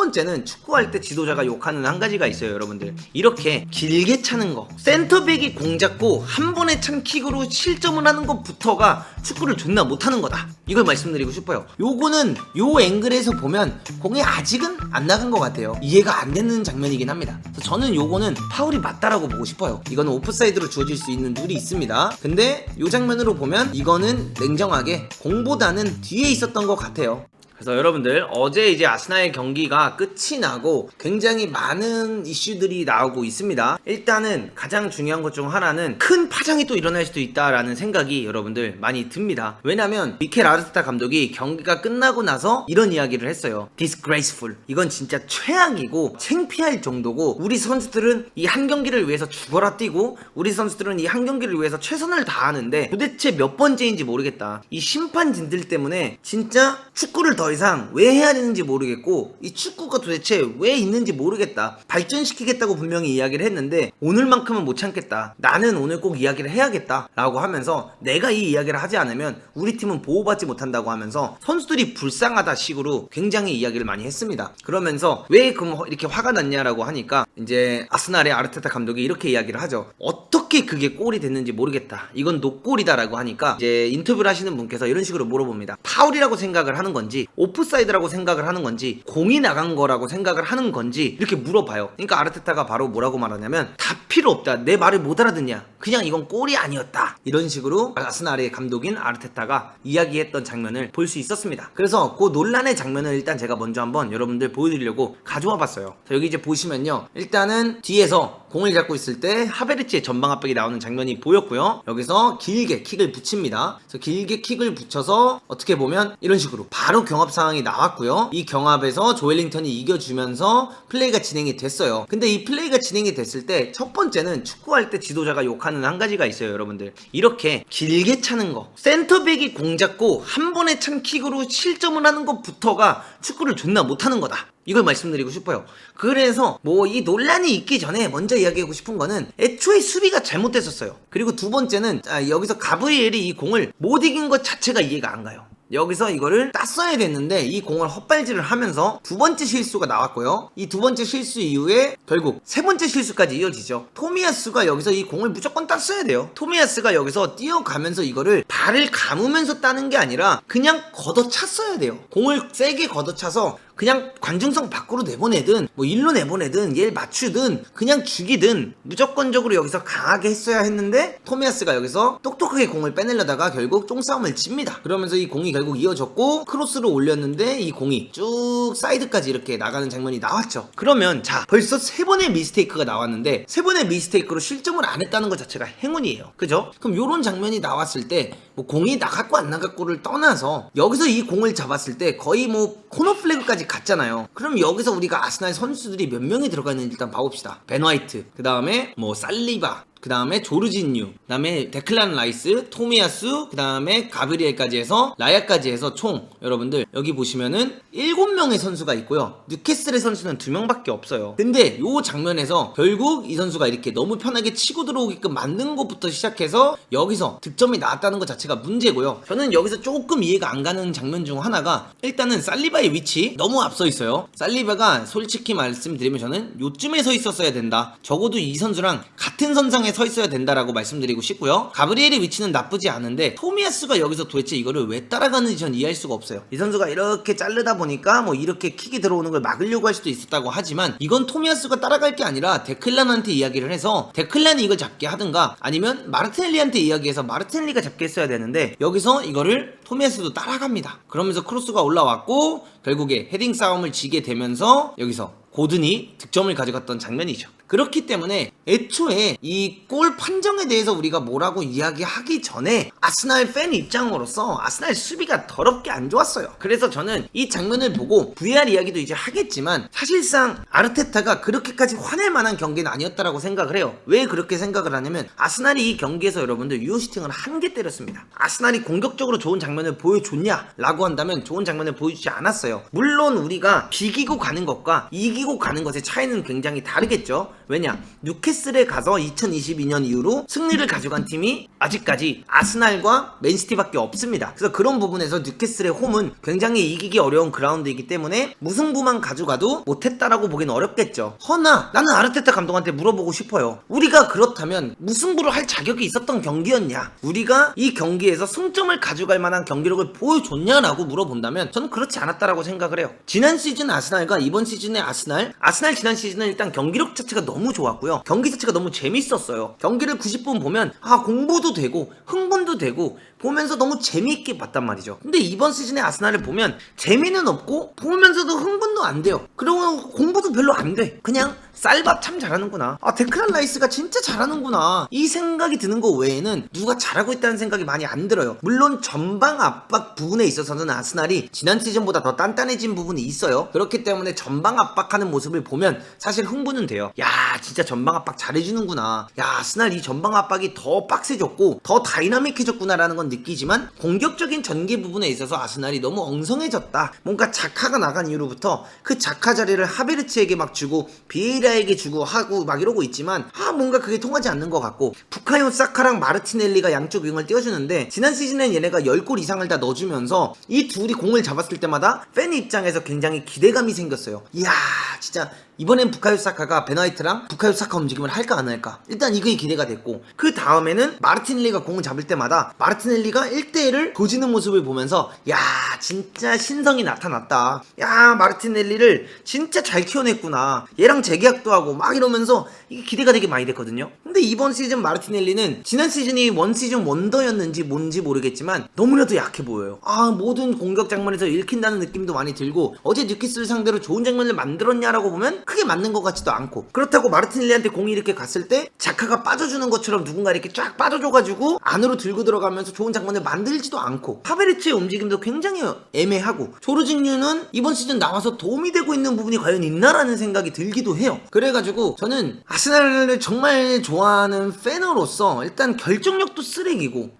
번째는 축구할 때 지도자가 욕하는 한 가지가 있어요, 여러분들. 이렇게 길게 차는 거, 센터백이 공 잡고 한 번에 찬 킥으로 실점을 하는 것부터가 축구를 존나 못하는 거다, 이걸 말씀드리고 싶어요. 요거는 요 앵글에서 보면 공이 아직은 안 나간 것 같아요. 이해가 안 되는 장면이긴 합니다. 그래서 저는 요거는 파울이 맞다라고 보고 싶어요. 이거는 오프사이드로 주어질 수 있는 룰이 있습니다. 근데 요 장면으로 보면 이거는 냉정하게 공보다는 뒤에 있었던 것 같아요. 그래서 여러분들, 어제 이제 아스날 경기가 끝이 나고 굉장히 많은 이슈들이 나오고 있습니다. 일단은 가장 중요한 것 중 하나는 큰 파장이 또 일어날 수도 있다라는 생각이 여러분들 많이 듭니다. 왜냐면 미켈 아르테타 감독이 경기가 끝나고 나서 이런 이야기를 했어요. Disgraceful. 이건 진짜 최악이고 창피할 정도고, 우리 선수들은 이 한 경기를 위해서 죽어라 뛰고 우리 선수들은 이 한 경기를 위해서 최선을 다하는데 도대체 몇 번째인지 모르겠다. 이 심판진들 때문에 진짜 축구를 더 이상 왜 해야 되는지 모르겠고, 이 축구가 도대체 왜 있는지 모르겠다. 발전시키겠다고 분명히 이야기를 했는데 오늘만큼은 못 참겠다. 나는 오늘 꼭 이야기를 해야겠다 라고 하면서, 내가 이 이야기를 하지 않으면 우리 팀은 보호받지 못한다고 하면서 선수들이 불쌍하다 식으로 굉장히 이야기를 많이 했습니다. 그러면서 왜 그럼 이렇게 화가 났냐라고 하니까, 이제 아스날의 아르테타 감독이 이렇게 이야기를 하죠. 어떻게 그게 골이 됐는지 모르겠다. 이건 노골이다 라고 하니까, 이제 인터뷰를 하시는 분께서 이런 식으로 물어봅니다. 파울이라고 생각을 하는 건지, 오프사이드라고 생각을 하는 건지, 공이 나간 거라고 생각을 하는 건지, 이렇게 물어봐요. 그러니까 아르테타가 바로 뭐라고 말하냐면, 다 필요 없다. 내 말을 못 알아듣냐. 그냥 이건 골이 아니었다. 이런 식으로 아스날의 감독인 아르테타가 이야기했던 장면을 볼 수 있었습니다. 그래서 그 논란의 장면을 일단 제가 먼저 한번 여러분들 보여드리려고 가져와 봤어요. 자, 여기 이제 보시면요, 일단은 뒤에서 공을 잡고 있을 때 하베르츠의 전방 압박이 나오는 장면이 보였고요. 여기서 길게 킥을 붙입니다. 그래서 길게 킥을 붙여서 어떻게 보면 이런 식으로 바로 경합 상황이 나왔고요. 이 경합에서 조엘링턴이 이겨주면서 플레이가 진행이 됐어요. 근데 이 플레이가 진행이 됐을 때 첫 번째는 축구할 때 지도자가 욕하는 한 가지가 있어요, 여러분들. 이렇게 길게 차는 거, 센터백이 공 잡고 한 번에 찬 킥으로 실점을 하는 것부터가 축구를 존나 못하는 거다, 이걸 말씀드리고 싶어요. 그래서 뭐 이 논란이 있기 전에 먼저 이야기하고 싶은 거는, 애초에 수비가 잘못됐었어요. 그리고 두 번째는 여기서 가브리엘이 이 공을 못 이긴 것 자체가 이해가 안 가요. 여기서 이거를 땄어야 됐는데 이 공을 헛발질을 하면서 두 번째 실수가 나왔고요. 이 두 번째 실수 이후에 결국 세 번째 실수까지 이어지죠. 토미야스가 여기서 이 공을 무조건 땄어야 돼요. 토미야스가 여기서 뛰어가면서 이거를 발을 감으면서 따는 게 아니라 그냥 걷어찼어야 돼요. 공을 세게 걷어차서 그냥 관중석 밖으로 내보내든 뭐 일로 내보내든 얘를 맞추든 그냥 죽이든 무조건적으로 여기서 강하게 했어야 했는데, 토미야스가 여기서 똑똑하게 공을 빼내려다가 결국 쫑싸움을 칩니다. 그러면서 이 공이 결국 이어졌고 크로스를 올렸는데 이 공이 쭉 사이드까지 이렇게 나가는 장면이 나왔죠. 그러면 자, 벌써 세 번의 미스테이크가 나왔는데 세 번의 미스테이크로 실점을 안 했다는 것 자체가 행운이에요. 그죠? 그럼 요런 장면이 나왔을 때 뭐 공이 나갔고 안 나갔고를 떠나서 여기서 이 공을 잡았을 때 거의 뭐 코너 플래그까지 갔잖아요. 그럼 여기서 우리가 아스날 선수들이 몇 명이 들어가 있는지 일단 봐봅시다. 벤 화이트, 그 다음에 뭐 살리바, 그 다음에 조르진유, 그 다음에 데클란 라이스, 토미야스, 그 다음에 가브리엘까지 해서 라야까지 해서 총 여러분들 여기 보시면은 7명의 선수가 있고요. 뉴캐슬의 선수는 2명밖에 없어요. 근데 요 장면에서 결국 이 선수가 이렇게 너무 편하게 치고 들어오게끔 만든 것부터 시작해서 여기서 득점이 나왔다는 것 자체가 문제고요. 저는 여기서 조금 이해가 안 가는 장면 중 하나가, 일단은 살리바의 위치 너무 앞서 있어요. 살리바가 솔직히 말씀드리면 저는 요쯤에 서 있었어야 된다. 적어도 이 선수랑 같은 선상에 서 있어야 된다라고 말씀드리고 싶고요. 가브리엘의 위치는 나쁘지 않은데 토미야스가 여기서 도대체 이거를 왜 따라가는지 전 이해할 수가 없어요. 이 선수가 이렇게 자르다 보니까 뭐 이렇게 킥이 들어오는 걸 막으려고 할 수도 있었다고 하지만, 이건 토미야스가 따라갈 게 아니라 데클란한테 이야기를 해서 데클란이 이걸 잡게 하든가 아니면 마르티넬리한테 이야기해서 마르티넬리가 잡게 했어야 되는데, 여기서 이거를 토미야스도 따라갑니다. 그러면서 크로스가 올라왔고 결국에 헤딩 싸움을 지게 되면서 여기서 고든이 득점을 가져갔던 장면이죠. 그렇기 때문에 애초에 이 골 판정에 대해서 우리가 뭐라고 이야기하기 전에 아스날 팬 입장으로서 아스날 수비가 더럽게 안 좋았어요. 그래서 저는 이 장면을 보고 VR 이야기도 이제 하겠지만, 사실상 아르테타가 그렇게까지 화낼 만한 경기는 아니었다라고 생각을 해요. 왜 그렇게 생각을 하냐면, 아스날이 이 경기에서 여러분들 유효슈팅을 한 개 때렸습니다. 아스날이 공격적으로 좋은 장면을 보여줬냐 라고 한다면 좋은 장면을 보여주지 않았어요. 물론 우리가 비기고 가는 것과 이기고 가는 것의 차이는 굉장히 다르겠죠. 왜냐? 뉴캐슬에 가서 2022년 이후로 승리를 가져간 팀이 아직까지 아스날과 맨시티밖에 없습니다. 그래서 그런 부분에서 뉴캐슬의 홈은 굉장히 이기기 어려운 그라운드이기 때문에 무승부만 가져가도 못했다라고 보기는 어렵겠죠. 허나 나는 아르테타 감독한테 물어보고 싶어요. 우리가 그렇다면 무승부를 할 자격이 있었던 경기였냐? 우리가 이 경기에서 승점을 가져갈 만한 경기력을 보여줬냐라고 물어본다면 저는 그렇지 않았다라고 생각을 해요. 지난 시즌 아스날과 이번 시즌의 아스날 지난 시즌은 일단 경기력 자체가 너무 좋았고요. 경기 자체가 너무 재밌었어요. 경기를 90분 보면 공부도 되고 흥분도 되고 보면서 너무 재미있게 봤단 말이죠. 근데 이번 시즌의 아스날을 보면 재미는 없고 보면서도 흥분도 안 돼요. 그리고 공부도 별로 안 돼. 그냥 쌀밥 참 잘하는구나. 데크란 라이스가 진짜 잘하는구나. 이 생각이 드는 거 외에는 누가 잘하고 있다는 생각이 많이 안 들어요. 물론 전방 압박 부분에 있어서는 아스날이 지난 시즌보다 더 단단해진 부분이 있어요. 그렇기 때문에 전방 압박하는 모습을 보면 사실 흥분은 돼요. 야, 진짜 전방 압박 잘해주는구나. 야, 아스날 이 전방 압박이 더 빡세졌고 더 다이나믹해졌구나라는 건 느끼지만 공격적인 전개 부분에 있어서 아스날이 너무 엉성해졌다. 뭔가 자카가 나간 이후로부터 그 자카 자리를 하베르츠에게 막 주고 비에이라에게 주고 하고 막 이러고 있지만 뭔가 그게 통하지 않는 것 같고, 부카요 사카랑 마르티넬리가 양쪽 윙을 띄워주는데 지난 시즌엔 얘네가 10골 이상을 다 넣어주면서 이 둘이 공을 잡았을 때마다 팬 입장에서 굉장히 기대감이 생겼어요. 이야, 진짜 이번엔 부카요 사카가 베나이트랑 부카요 사카 움직임을 할까 안 할까? 일단 이게 기대가 됐고, 그 다음에는 마르티넬리가 공을 잡을 때마다 마르티넬리가 1대1을 조지는 모습을 보면서 야, 진짜 신성이 나타났다. 야, 마르티넬리를 진짜 잘 키워냈구나. 얘랑 재계약도 하고 막 이러면서 이게 기대가 되게 많이 됐거든요. 근데 이번 시즌 마르티넬리는 지난 시즌이 원 시즌 원더였는지 뭔지 모르겠지만 너무나도 약해 보여요. 모든 공격 장면에서 읽힌다는 느낌도 많이 들고, 어제 뉴캐슬 상대로 좋은 장면을 만들었냐라고 보면 크게 맞는 것 같지도 않고, 그렇다고 마르티넬리한테 공이 이렇게 갔을 때 자카가 빠져주는 것처럼 누군가 이렇게 쫙 빠져줘가지고 안으로 들고 들어가면서 좋은 장면을 만들지도 않고, 하베르츠의 움직임도 굉장히 애매하고, 조르징유는 이번 시즌 나와서 도움이 되고 있는 부분이 과연 있나라는 생각이 들기도 해요. 그래가지고 저는 아스날을 정말 좋아하는 팬으로서 일단 결정력도 쓰레기고,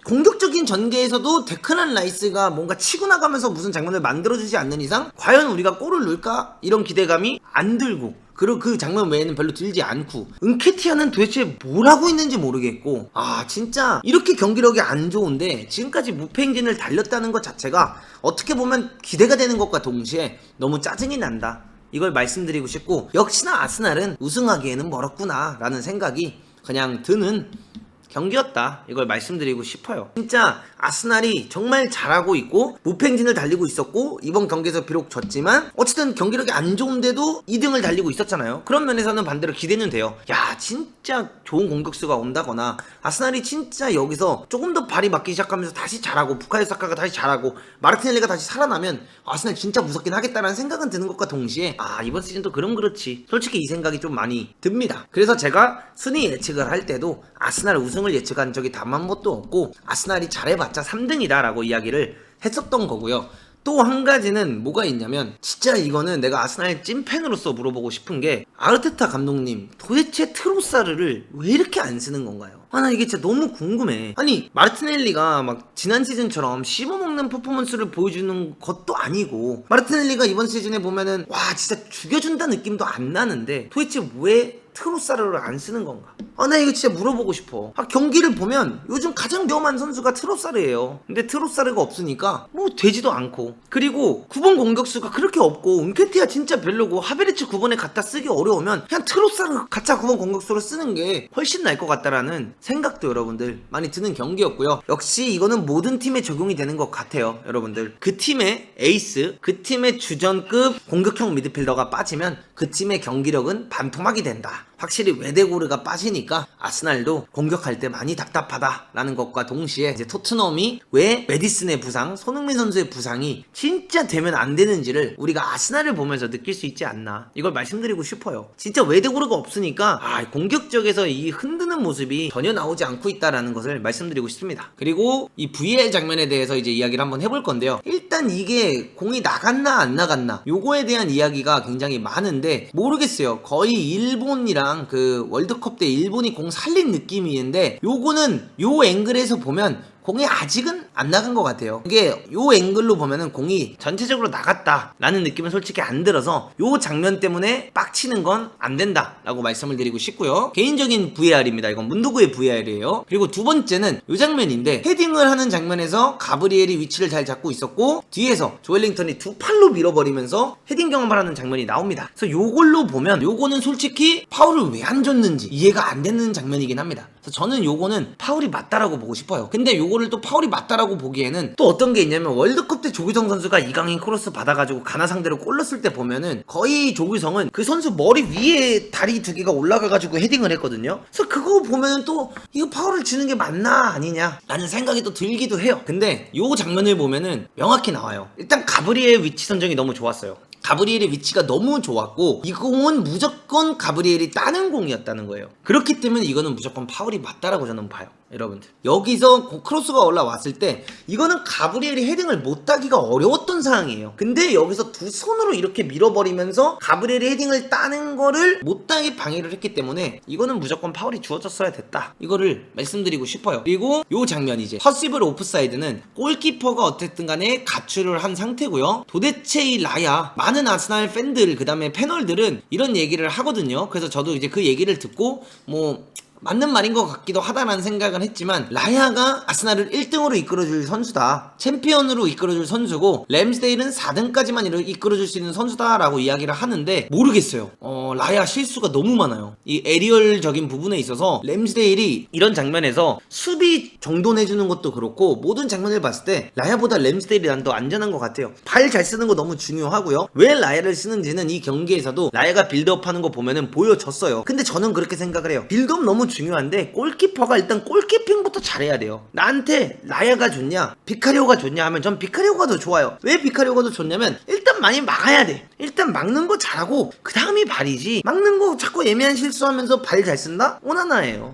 공격적인 전개에서도 데크란 라이스가 뭔가 치고 나가면서 무슨 장면을 만들어주지 않는 이상 과연 우리가 골을 넣을까? 이런 기대감이 안 들고, 그리고 그 장면 외에는 별로 들지 않고, 은케티아는 도대체 뭘 하고 있는지 모르겠고, 진짜 이렇게 경기력이 안 좋은데 지금까지 무패 행진을 달렸다는 것 자체가 어떻게 보면 기대가 되는 것과 동시에 너무 짜증이 난다. 이걸 말씀드리고 싶고, 역시나 아스날은 우승하기에는 멀었구나 라는 생각이 그냥 드는 경기였다. 이걸 말씀드리고 싶어요. 진짜 아스날이 정말 잘하고 있고 무패 행진을 달리고 있었고, 이번 경기에서 비록 졌지만 어쨌든 경기력이 안 좋은데도 2등을 달리고 있었잖아요. 그런 면에서는 반대로 기대는 돼요. 야, 진짜 좋은 공격수가 온다거나 아스날이 진짜 여기서 조금 더 발이 맞기 시작하면서 다시 잘하고, 부카요 사카가 다시 잘하고, 마르티넬리가 다시 살아나면 아스날 진짜 무섭긴 하겠다라는 생각은 드는 것과 동시에 이번 시즌도 그렇지. 솔직히 이 생각이 좀 많이 듭니다. 그래서 제가 순위 예측을 할 때도 아스날 우승을 예측한 적이 단 한 번도 없고, 아스날이 잘해봤자 3등이다 라고 이야기를 했었던 거고요. 또 한 가지는 뭐가 있냐면, 진짜 이거는 내가 아스날 찐팬으로서 물어보고 싶은 게, 아르테타 감독님 도대체 트로사르를 왜 이렇게 안 쓰는 건가요? 나 이게 진짜 너무 궁금해. 아니, 마르티넬리가 막 지난 시즌처럼 씹어먹는 퍼포먼스를 보여주는 것도 아니고, 마르티넬리가 이번 시즌에 보면은 진짜 죽여준다 느낌도 안 나는데 도대체 왜 트로사르를 안 쓰는 건가? 나 이거 진짜 물어보고 싶어. 경기를 보면 요즘 가장 위험한 선수가 트로사르예요. 근데 트로사르가 없으니까 뭐 되지도 않고, 그리고 9번 공격수가 그렇게 없고, 은케티아 진짜 별로고, 하베르츠 9번에 갖다 쓰기 어려우면 그냥 트로사르 가짜 9번 공격수로 쓰는 게 훨씬 나을 것 같다라는 생각도 여러분들 많이 드는 경기였고요. 역시 이거는 모든 팀에 적용이 되는 것 같아요. 여러분들, 그 팀의 에이스, 그 팀의 주전급 공격형 미드필더가 빠지면 그 팀의 경기력은 반토막이 된다. 확실히 웨데고르가 빠지니까 아스날도 공격할 때 많이 답답하다라는 것과 동시에, 이제 토트넘이 왜 메디슨의 부상, 손흥민 선수의 부상이 진짜 되면 안 되는지를 우리가 아스날을 보면서 느낄 수 있지 않나, 이걸 말씀드리고 싶어요. 진짜 웨데고르가 없으니까 공격적에서 이 흔드는 모습이 전혀 나오지 않고 있다라는 것을 말씀드리고 싶습니다. 그리고 이 VAR 장면에 대해서 이제 이야기를 한번 해볼 건데요. 일단 이게 공이 나갔나 안 나갔나, 요거에 대한 이야기가 굉장히 많은데 모르겠어요. 거의 일본이랑 그 월드컵 때 일본이 공 살린 느낌이는데, 요거는 요 앵글에서 보면 공이 아직은 안 나간 것 같아요. 이게 요 앵글로 보면은 공이 전체적으로 나갔다라는 느낌은 솔직히 안 들어서 요 장면 때문에 빡치는 건 안 된다라고 말씀을 드리고 싶고요. 개인적인 VR입니다. 이건 문도구의 VR이에요. 그리고 두 번째는 요 장면인데 헤딩을 하는 장면에서 가브리엘이 위치를 잘 잡고 있었고 뒤에서 조엘링턴이 두 팔로 밀어버리면서 헤딩 경험을 하는 장면이 나옵니다. 그래서 요걸로 보면 요거는 솔직히 파울을 왜 안 줬는지 이해가 안 되는 장면이긴 합니다. 그래서 저는 요거는 파울이 맞다라고 보고 싶어요. 근데 요거를 또 파울이 맞다라고 보기에는 또 어떤 게 있냐면 월드컵 때 조규성 선수가 이강인 크로스 받아가지고 가나 상대로 골 넣었을 때 보면은 거의 조규성은 그 선수 머리 위에 다리 두 개가 올라가가지고 헤딩을 했거든요. 그래서 그거 보면은 또 이거 파울을 주는 게 맞나 아니냐 라는 생각이 또 들기도 해요. 근데 요 장면을 보면은 명확히 나와요. 일단 가브리엘 위치 선정이 너무 좋았어요. 가브리엘의 위치가 너무 좋았고 이 공은 무조건 가브리엘이 따는 공이었다는 거예요. 그렇기 때문에 이거는 무조건 파울이 맞다라고 저는 봐요. 여러분들 여기서 크로스가 올라왔을 때 이거는 가브리엘이 헤딩을 못 따기가 어려웠던 상황이에요. 근데 여기서 두 손으로 이렇게 밀어버리면서 가브리엘이 헤딩을 따는 거를 못 따게 방해를 했기 때문에 이거는 무조건 파울이 주어졌어야 됐다, 이거를 말씀드리고 싶어요. 그리고 요 장면 이제 퍼시블 오프사이드는 골키퍼가 어쨌든 간에 가출을 한 상태고요. 도대체 이 라야, 많은 아스날 팬들 그 다음에 패널들은 이런 얘기를 하거든요. 그래서 저도 이제 그 얘기를 듣고 뭐 맞는 말인 것 같기도 하다라는 생각은 했지만 라야가 아스날을 1등으로 이끌어줄 선수다, 챔피언으로 이끌어줄 선수고 램스데일은 4등까지만 이끌어줄 수 있는 선수다라고 이야기를 하는데 모르겠어요. 라야 실수가 너무 많아요. 이 에리얼적인 부분에 있어서 램스데일이 이런 장면에서 수비 정돈해주는 것도 그렇고 모든 장면을 봤을 때 라야보다 램스데일이 난 더 안전한 것 같아요. 발 잘 쓰는 거 너무 중요하고요. 왜 라야를 쓰는지는 이 경기에서도 라야가 빌드업하는 거 보면은 보여졌어요. 근데 저는 그렇게 생각을 해요. 빌드업 너무 중요한데 골키퍼가 일단 골키핑부터 잘해야 돼요. 나한테 라야가 좋냐 비카리오가 좋냐 하면 전 비카리오가 더 좋아요. 왜 비카리오가 더 좋냐면 일단 많이 막아야 돼. 일단 막는 거 잘하고 그 다음이 발이지, 막는 거 자꾸 애매한 실수하면서 발 잘 쓴다? 오나나예요.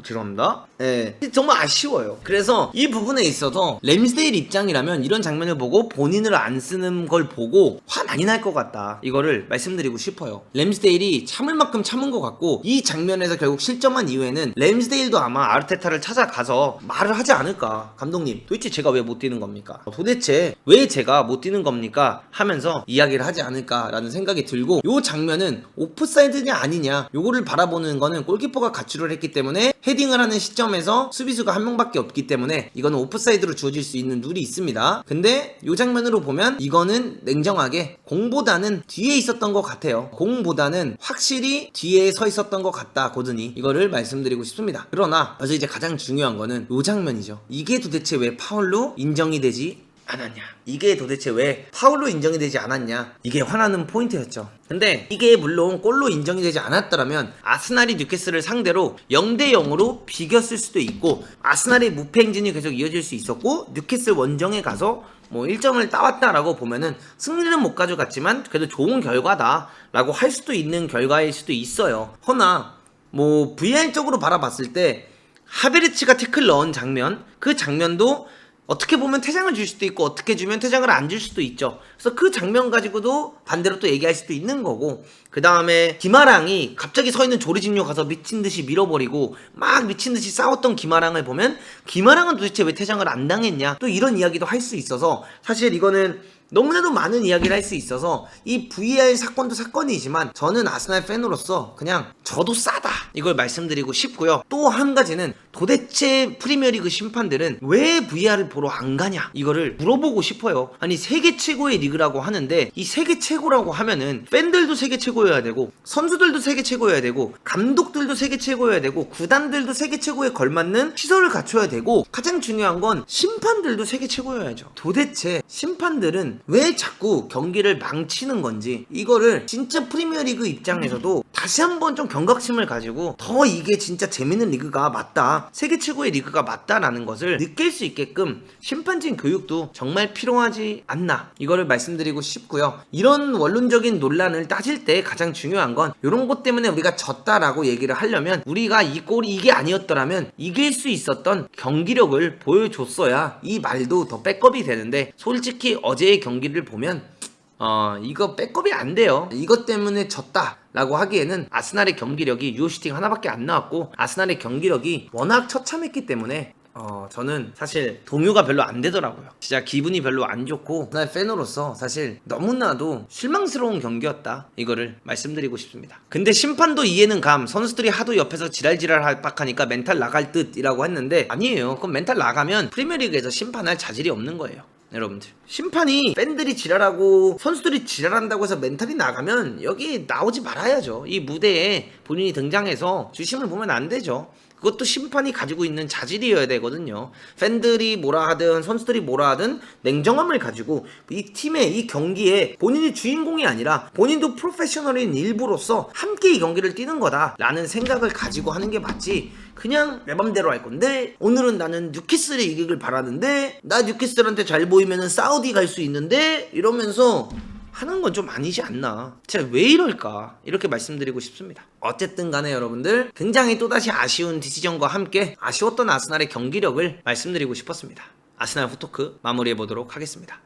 죄송합니다. 예, 정말 아쉬워요. 그래서 이 부분에 있어서 램스데일 입장이라면 이런 장면을 보고 본인을 안 쓰는 걸 보고 화 많이 날 것 같다, 이거를 말씀드리고 싶어요. 램스데일이 참을 만큼 참은 것 같고 이 장면에서 결국 실점한 이후에는 램스데일도 아마 아르테타를 찾아가서 말을 하지 않을까. 감독님 도대체 제가 왜 못 뛰는 겁니까? 도대체 왜 제가 못 뛰는 겁니까? 하면서 이야기를 하지 않을까라는 생각이 들고, 요 장면은 오프사이드냐 아니냐 요거를 바라보는 거는 골키퍼가 가출을 했기 때문에 헤딩을 하는 시점에서 수비수가 한 명밖에 없기 때문에 이거는 오프사이드로 주어질 수 있는 룰이 있습니다. 근데 요 장면으로 보면 이거는 냉정하게 공보다는 뒤에 있었던 것 같아요. 공보다는 확실히 뒤에 서 있었던 것 같다, 고든이. 이거를 말씀드리고 싶습니다. 그러나 그래서 이제 가장 중요한 거는 요 장면이죠. 이게 도대체 왜 파울로 인정이 되지 않았냐, 이게 도대체 왜 파울로 인정이 되지 않았냐, 이게 화나는 포인트였죠. 근데 이게 물론 골로 인정이 되지 않았더라면 아스날이 뉴캐슬을 상대로 0대0으로 비겼을 수도 있고 아스날의 무패 행진이 계속 이어질 수 있었고 뉴캐슬 원정에 가서 뭐 1점을 따왔다라고 보면은 승리는 못 가져갔지만 그래도 좋은 결과다라고 할 수도 있는 결과일 수도 있어요. 허나 뭐 VR적으로 바라봤을 때 하베르츠가 태클 넣은 장면, 그 장면도 어떻게 보면 퇴장을 줄 수도 있고 어떻게 주면 퇴장을 안 줄 수도 있죠. 그래서 그 장면 가지고도 반대로 또 얘기할 수도 있는 거고, 그 다음에 기마랑이 갑자기 서 있는 조르지뉴 가서 미친듯이 밀어버리고 막 미친듯이 싸웠던 기마랑을 보면 기마랑은 도대체 왜 퇴장을 안 당했냐, 또 이런 이야기도 할 수 있어서 사실 이거는 너무나도 많은 이야기를 할 수 있어서 이 VAR 사건도 사건이지만 저는 아스날 팬으로서 그냥 저도 싸다, 이걸 말씀드리고 싶고요. 또 한 가지는 도대체 프리미어리그 심판들은 왜 VAR을 보러 안 가냐, 이거를 물어보고 싶어요. 아니 세계 최고의 리그라고 하는데 이 세계 최고라고 하면은 팬들도 세계 최고여야 되고 선수들도 세계 최고여야 되고 감독들도 세계 최고여야 되고 구단들도 세계 최고에 걸맞는 시설을 갖춰야 되고 가장 중요한 건 심판들도 세계 최고여야죠. 도대체 심판들은 왜 자꾸 경기를 망치는 건지, 이거를 진짜 프리미어리그 입장에서도 다시 한번 좀 경각심을 가지고 더 이게 진짜 재밌는 리그가 맞다, 세계 최고의 리그가 맞다라는 것을 느낄 수 있게끔 심판진 교육도 정말 필요하지 않나, 이거를 말씀드리고 싶고요. 이런 원론적인 논란을 따질 때 가장 중요한 건 이런 것 때문에 우리가 졌다라고 얘기를 하려면 우리가 이 골이 이게 아니었더라면 이길 수 있었던 경기력을 보여줬어야 이 말도 더 백업이 되는데, 솔직히 어제의 경기를 보면 이거 백업이 안 돼요. 이것 때문에 졌다 라고 하기에는 아스날의 경기력이 유효슈팅 하나밖에 안 나왔고 아스날의 경기력이 워낙 처참했기 때문에 저는 사실 동요가 별로 안 되더라고요. 진짜 기분이 별로 안 좋고 날 팬으로서 사실 너무나도 실망스러운 경기였다, 이거를 말씀드리고 싶습니다. 근데 심판도 이해는 감. 선수들이 하도 옆에서 지랄지랄 하니까 멘탈 나갈 듯이라고 했는데 아니에요. 그럼 멘탈 나가면 프리미어리그에서 심판할 자질이 없는 거예요. 여러분들, 심판이 팬들이 지랄하고 선수들이 지랄한다고 해서 멘탈이 나가면 여기 나오지 말아야죠. 이 무대에 본인이 등장해서 주심을 보면 안 되죠. 그것도 심판이 가지고 있는 자질이어야 되거든요. 팬들이 뭐라 하든 선수들이 뭐라 하든 냉정함을 가지고 이 팀의 이 경기에 본인이 주인공이 아니라 본인도 프로페셔널인 일부로서 함께 이 경기를 뛰는 거다라는 생각을 가지고 하는 게 맞지, 그냥 내 맘대로 할 건데 오늘은 나는 뉴캐슬이 이기길 바라는데 나 뉴캐슬한테 잘 보이면은 사우디 갈 수 있는데 이러면서 하는 건 좀 아니지 않나. 제가 왜 이럴까, 이렇게 말씀드리고 싶습니다. 어쨌든 간에 여러분들, 굉장히 또다시 아쉬운 디시전과 함께 아쉬웠던 아스날의 경기력을 말씀드리고 싶었습니다. 아스날 후토크 마무리해 보도록 하겠습니다.